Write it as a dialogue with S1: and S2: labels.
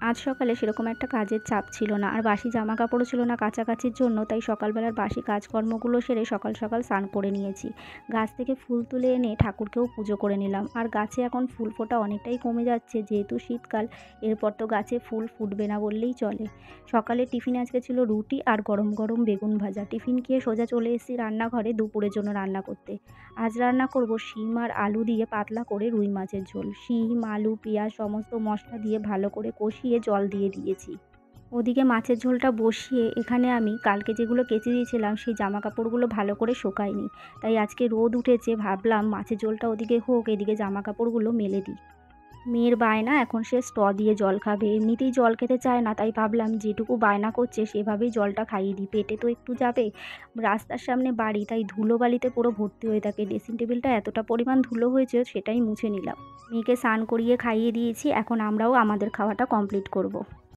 S1: আজ সকালে সেরকম একটা কাজের চাপ ছিল না, আর বাসি জামা কাপড়ও ছিল না কাচাকাচির জন্য, তাই সকালবেলার বাসি কাজকর্মগুলো সেরে সকাল সকাল স্নান করে নিয়েছি। গাছ থেকে ফুল তুলে এনে ঠাকুরকেও পুজো করে নিলাম। আর গাছে এখন ফুল ফোটা অনেকটাই কমে যাচ্ছে, যেহেতু শীতকাল। এরপর তো গাছে ফুল ফুটবে না বললেই চলে। সকালে টিফিনে আজকে ছিল রুটি আর গরম গরম বেগুন ভাজা। টিফিন খেয়ে সোজা চলে এসেছি রান্নাঘরে দুপুরের জন্য রান্না করতে। আজ রান্না করব শিম আর আলু দিয়ে পাতলা করে রুই মাছের ঝোল। শিম, আলু, পেঁয়াজ সমস্ত মশলা দিয়ে ভালো করে কষিয়ে জল দিয়ে দিয়েছি। ওদিকে মাছের ঝোলটা বসিয়ে এখানে আমি কালকে যেগুলো কেচে দিয়েছিলাম সেই জামা কাপড়গুলো ভালো করে শোকাইনি। তাই আজকে রোদ উঠেছে, ভাবলাম মাছের ঝোলটা ওদিকে হোক, এদিকে জামা কাপড়গুলো মেলে দিই। মেয়ের বায়না এখন সে দিয়ে জল খাবে। এমনিতেই জল খেতে চায় না, তাই ভাবলাম যেটুকু বায়না করছে সেভাবেই জলটা খাইয়ে দিই, পেটে তো একটু যাবে। রাস্তার সামনে বাড়ি, তাই ধুলোবালিতে পুরো ভর্তি হয়ে থাকে। ড্রেসিং টেবিলটা এতটা পরিমাণ ধুলো হয়েছে সেটাই মুছে নিলাম। মেয়েকে স্নান করিয়ে খাইয়ে দিয়েছি, এখন আমরাও আমাদের খাওয়াটা কমপ্লিট করব।